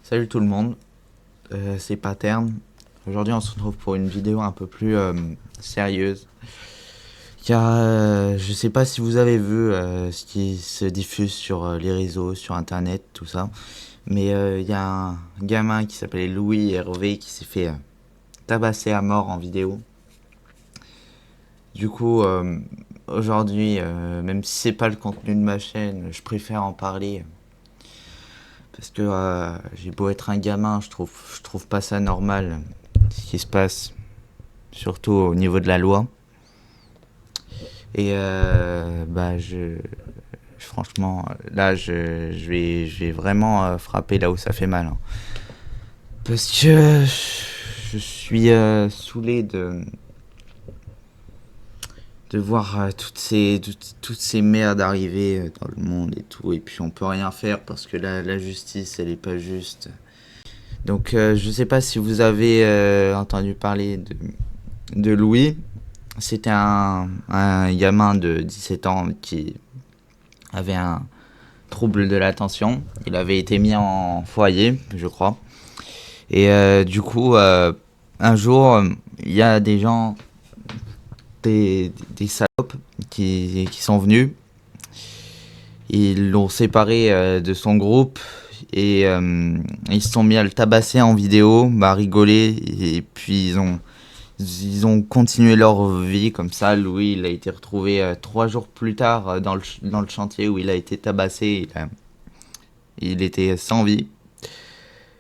Salut tout le monde, c'est Paterne. Aujourd'hui on se retrouve pour une vidéo un peu plus sérieuse. Car je sais pas si vous avez vu ce qui se diffuse sur les réseaux, sur internet, tout ça. Mais il y a un gamin qui s'appelait Louis Hervé qui s'est fait tabasser à mort en vidéo. Du coup, aujourd'hui, même si c'est pas le contenu de ma chaîne, je préfère en parler. Parce que j'ai beau être un gamin, je trouve pas ça normal ce qui se passe, surtout au niveau de la loi. Et franchement, là, je vais vraiment frapper là où ça fait mal, hein. Parce que je suis saoulé de voir toutes ces merdes arriver dans le monde et tout. Et puis on peut rien faire parce que la justice, elle est pas juste. Donc je sais pas si vous avez entendu parler de Louis. C'était un gamin de 17 ans qui avait un trouble de l'attention. Il avait été mis en foyer, je crois. Et du coup, un jour, il y a des gens, des salopes qui sont venus. Ils l'ont séparé de son groupe et ils se sont mis à le tabasser en vidéo, à rigoler. Et puis ils ont continué leur vie comme ça. Louis, il a été retrouvé 3 jours plus tard dans le chantier où il a été tabassé. Il était sans vie.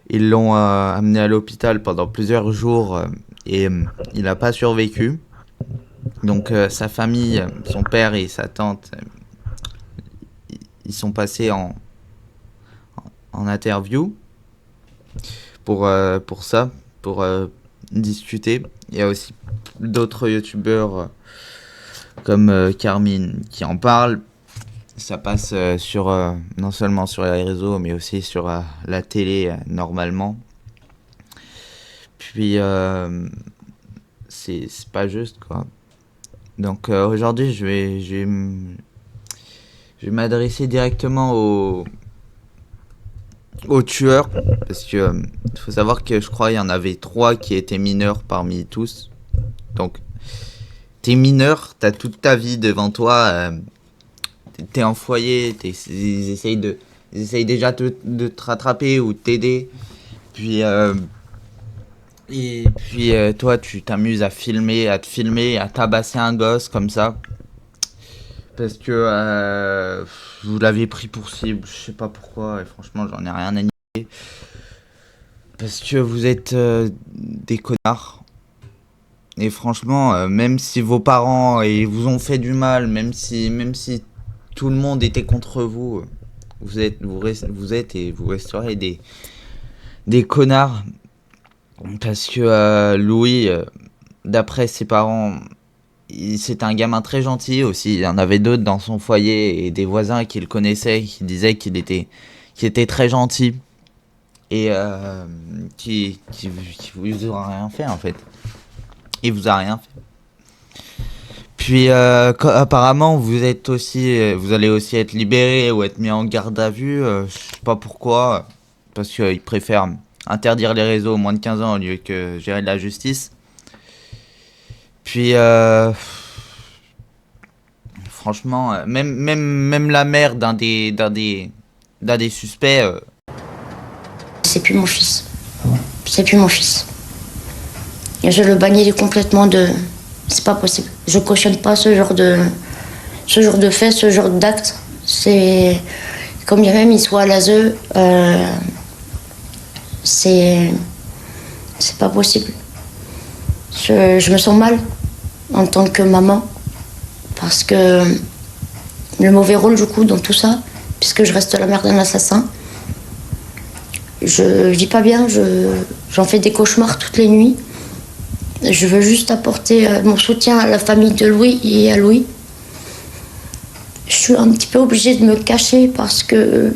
Ils l'ont amené à l'hôpital pendant plusieurs jours et il n'a pas survécu. Donc sa famille, son père et sa tante, ils sont passés en interview pour ça, pour discuter. Il y a aussi d'autres youtubeurs comme Carmine qui en parle. Ça passe non seulement sur les réseaux mais aussi sur la télé normalement. Puis c'est pas juste quoi. Donc aujourd'hui je vais m'adresser directement aux tueurs parce que faut savoir que je crois il y en avait 3 qui étaient mineurs parmi tous. Donc t'es mineur, t'as toute ta vie devant toi. T'es en foyer, ils essayent déjà de te rattraper ou de t'aider. Puis, toi, tu t'amuses à te filmer, à tabasser un gosse comme ça. Parce que vous l'avez pris pour cible, je sais pas pourquoi, et franchement, j'en ai rien à nier. Parce que vous êtes des connards. Et franchement, même si vos parents vous ont fait du mal, même si tout le monde était contre vous, vous êtes et vous resterez des connards. Parce que Louis, d'après ses parents, c'était un gamin très gentil aussi. Il y en avait d'autres dans son foyer et des voisins qui le connaissaient qui disaient qu'il était très gentil et qui vous aura rien fait en fait. Il vous a rien fait. Puis apparemment vous allez aussi être libéré ou être mis en garde à vue. Je sais pas pourquoi, parce qu'ils préfèrent interdire les réseaux aux moins de 15 ans au lieu que gérer de la justice. Puis franchement, même la mère d'un des suspects. C'est plus mon fils. C'est plus mon fils. Et je le bannis complètement de. C'est pas possible. Je cautionne pas ce genre de fait, ce genre d'acte. C'est comme bien même il soit à l'ASE, c'est pas possible. Je me sens mal en tant que maman parce que le mauvais rôle du coup dans tout ça, puisque je reste la mère d'un assassin. Je vis pas bien, j'en fais des cauchemars toutes les nuits. Je veux juste apporter mon soutien à la famille de Louis et à Louis. Je suis un petit peu obligée de me cacher parce que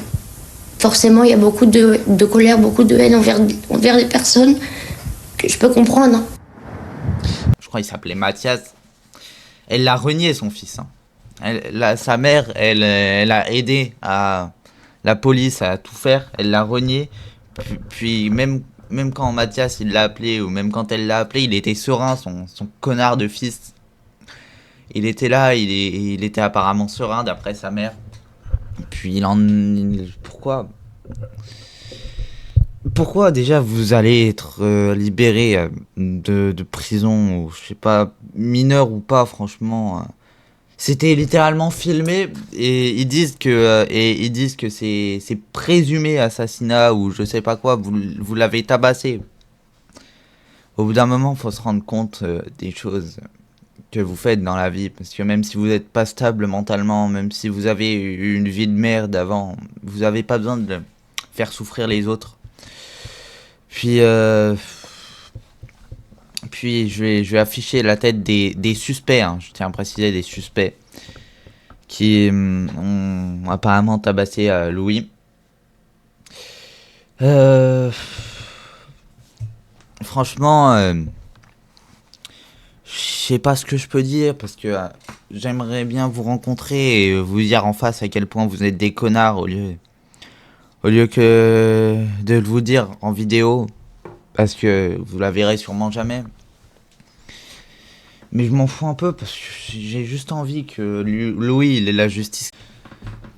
forcément il y a beaucoup de colère, beaucoup de haine envers les personnes que je peux comprendre, hein. Je crois qu'il s'appelait Mathias. Elle l'a renié son fils, hein. Sa mère, elle a aidé la police à tout faire. Elle l'a renié. Puis même quand Mathias il l'a appelé, ou même quand elle l'a appelé, il était serein, son connard de fils. Il était là, il était apparemment serein d'après sa mère. Puis pourquoi déjà vous allez être libéré de prison, ou je sais pas, mineur ou pas, franchement. C'était littéralement filmé, et ils disent que c'est présumé assassinat ou je sais pas quoi, vous l'avez tabassé. Au bout d'un moment, faut se rendre compte des choses que vous faites dans la vie, parce que même si vous n'êtes pas stable mentalement, même si vous avez eu une vie de merde avant, vous avez pas besoin de faire souffrir les autres. Puis je vais afficher la tête des suspects, hein, je tiens à préciser des suspects, qui ont apparemment tabassé Louis. Franchement, je sais pas ce que je peux dire, parce que j'aimerais bien vous rencontrer et vous dire en face à quel point vous êtes des connards, au lieu que de le vous dire en vidéo, parce que vous la verrez sûrement jamais. Mais je m'en fous un peu, parce que j'ai juste envie que Louis il ait la justice.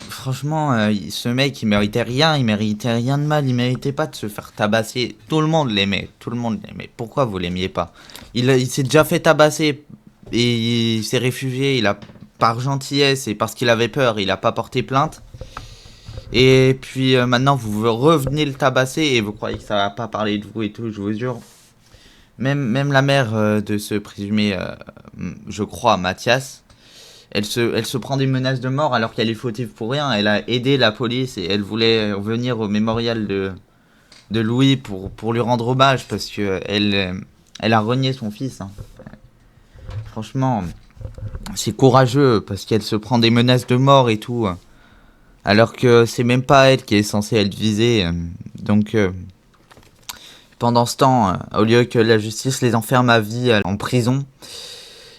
Franchement, ce mec il méritait rien de mal, il méritait pas de se faire tabasser. Tout le monde l'aimait. Pourquoi vous l'aimiez pas? Il s'est déjà fait tabasser et il s'est réfugié, par gentillesse et parce qu'il avait peur, il a pas porté plainte. Et puis maintenant vous revenez le tabasser et vous croyez que ça va pas parler de vous et tout, je vous jure. Même la mère de ce présumé, je crois, Mathias, elle se prend des menaces de mort alors qu'elle est fautive pour rien. Elle a aidé la police et elle voulait venir au mémorial de Louis pour lui rendre hommage, parce que elle a renié son fils, hein. Franchement, c'est courageux parce qu'elle se prend des menaces de mort et tout, alors que c'est même pas elle qui est censée être visée. Donc pendant ce temps, au lieu que la justice les enferme à vie en prison,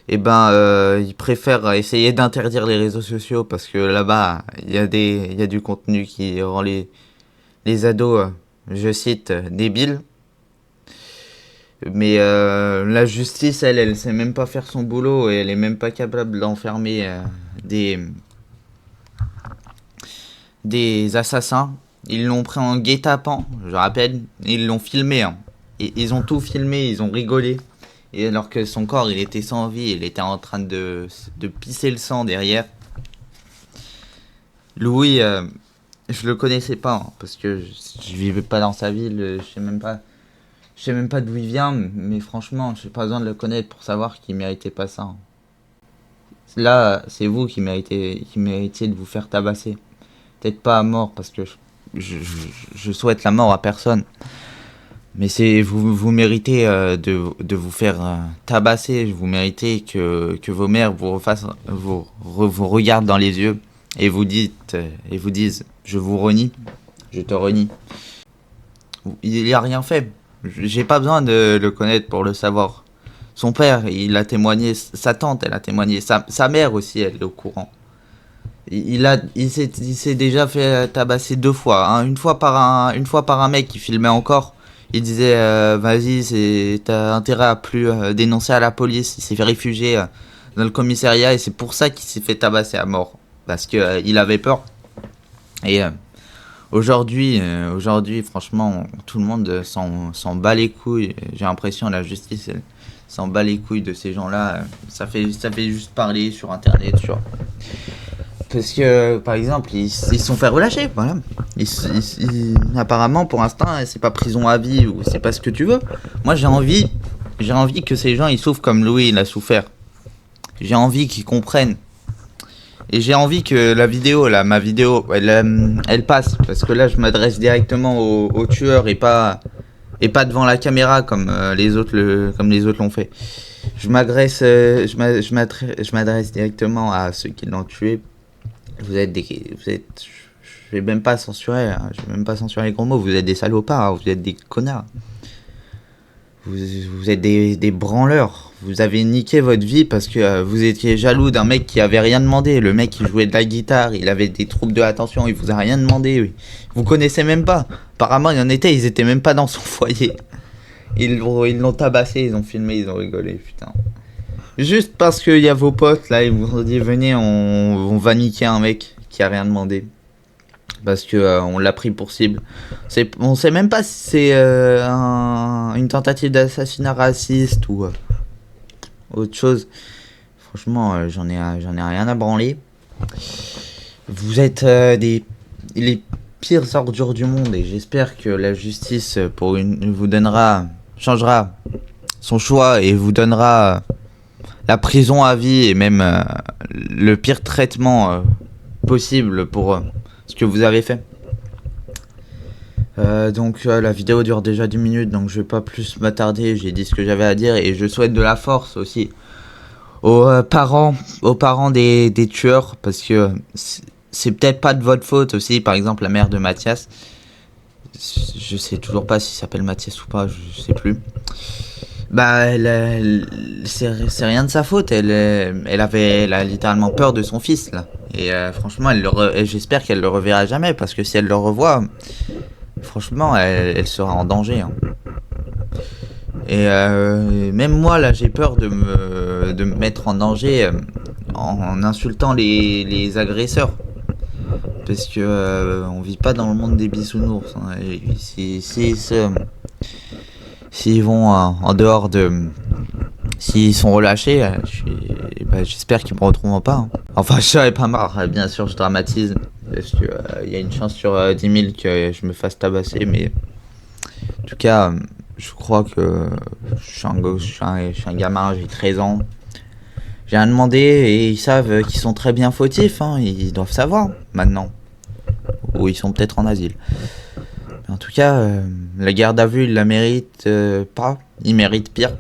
et ils préfèrent essayer d'interdire les réseaux sociaux, parce que là-bas il y a du contenu qui rend les ados, je cite, débiles. Mais la justice, elle sait même pas faire son boulot, et elle est même pas capable d'enfermer des assassins. Ils l'ont pris en guet-apens, je rappelle, ils l'ont filmé, hein. Et ils ont tout filmé, ils ont rigolé. Et alors que son corps, il était sans vie, il était en train de pisser le sang derrière. Louis, je le connaissais pas, hein, parce que je vivais pas dans sa ville, je sais même pas d'où il vient, mais franchement, j'ai pas besoin de le connaître pour savoir qu'il méritait pas ça, hein. Là, c'est vous qui méritiez de vous faire tabasser. Peut-être pas à mort, parce que je souhaite la mort à personne. Mais vous méritez de vous faire tabasser. Vous méritez que vos mères vous regardent dans les yeux et vous disent je vous renie, je te renie. Il a rien fait. J'ai pas besoin de le connaître pour le savoir. Son père, il a témoigné, sa tante, elle a témoigné, sa mère aussi, elle est au courant. Il s'est déjà fait tabasser 2 fois, hein. Une fois par un mec qui filmait encore. Il disait vas-y, t'as intérêt à plus dénoncer à la police. Il s'est fait réfugier dans le commissariat, et c'est pour ça qu'il s'est fait tabasser à mort, parce que il avait peur. Et aujourd'hui, franchement, tout le monde s'en bat les couilles. J'ai l'impression la justice elle s'en bat les couilles de ces gens-là. Ça fait juste parler sur internet, parce que, par exemple, ils se sont fait relâcher, voilà. Apparemment, pour l'instant, c'est pas prison à vie, ou c'est pas ce que tu veux. Moi, j'ai envie que ces gens, ils souffrent comme Louis, il a souffert. J'ai envie qu'ils comprennent. Et j'ai envie que ma vidéo, elle passe. Parce que là, je m'adresse directement au tueur, et pas devant la caméra comme les autres l'ont fait. Je m'adresse directement à ceux qui l'ont tué. Je vais même pas censurer, hein, je vais même pas censurer les gros mots. Vous êtes des salopards, hein, vous êtes des connards. Vous êtes des branleurs. Vous avez niqué votre vie parce que vous étiez jaloux d'un mec qui avait rien demandé. Le mec, il jouait de la guitare, il avait des troubles de l'attention, il vous a rien demandé. Oui. Vous connaissez même pas. apparemment, il y en était, ils étaient même pas dans son foyer. Ils l'ont tabassé, ils ont filmé, ils ont rigolé, putain. Juste parce qu'il y a vos potes, là, ils vous ont dit, venez, on va niquer un mec qui a rien demandé. Parce que on l'a pris pour cible. On sait même pas si c'est une tentative d'assassinat raciste ou autre chose. Franchement, j'en ai rien à branler. Vous êtes les pires ordures du monde et j'espère que la justice changera son choix et vous donnera la prison à vie et même le pire traitement possible pour ce que vous avez fait. Donc la vidéo dure déjà 10 minutes, donc je vais pas plus m'attarder, j'ai dit ce que j'avais à dire et je souhaite de la force aussi aux parents des tueurs, parce que c'est peut-être pas de votre faute aussi. Par exemple la mère de Mathias, je sais toujours pas s'il s'appelle Mathias ou pas, je sais plus. Bah c'est rien de sa faute, elle a littéralement peur de son fils là. Et franchement j'espère qu'elle le reverra jamais, parce que si elle le revoit, franchement elle sera en danger, hein. Et même moi là j'ai peur de me mettre en danger en insultant les agresseurs, parce que on vit pas dans le monde des bisounours, hein. S'ils vont en dehors de, s'ils sont relâchés, j'espère qu'ils me retrouveront pas, hein. Enfin je serais pas marre, bien sûr je dramatise, parce que y a une chance sur 10 000 que je me fasse tabasser, mais en tout cas je crois que je suis un gosse, je suis un gamin, j'ai 13 ans. J'ai rien demandé et ils savent qu'ils sont très bien fautifs, hein, ils doivent savoir maintenant. Ou ils sont peut-être en asile. Mais en tout cas, la garde à vue, ils la méritent pas. Ils méritent pire.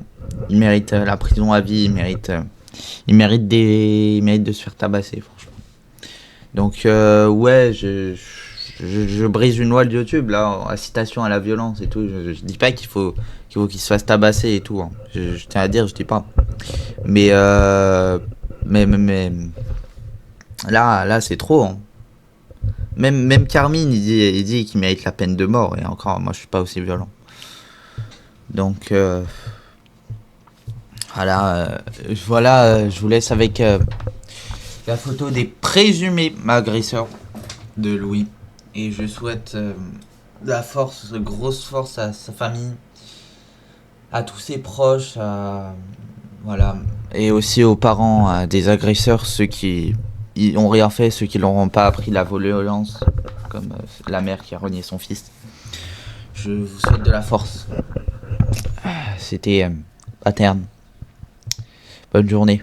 Ils méritent la prison à vie, ils méritent de se faire tabasser, franchement. Donc ouais, je brise une loi de YouTube là, incitation à la violence et tout. Je dis pas qu'il faut qu'il se fasse tabasser et tout, hein. Je tiens à dire, je dis pas. Mais là c'est trop, hein. Même Carmine il dit qu'il mérite la peine de mort, et encore moi je suis pas aussi violent. Donc voilà, je vous laisse avec la photo des présumés agresseurs de Louis. Et je souhaite la force, grosse force à sa famille, à tous ses proches, voilà, et aussi aux parents des agresseurs, ceux qui ont rien fait, ceux qui n'auront pas appris la violence, comme la mère qui a renié son fils. Je vous souhaite de la force. C'était Paterne. Bonne journée.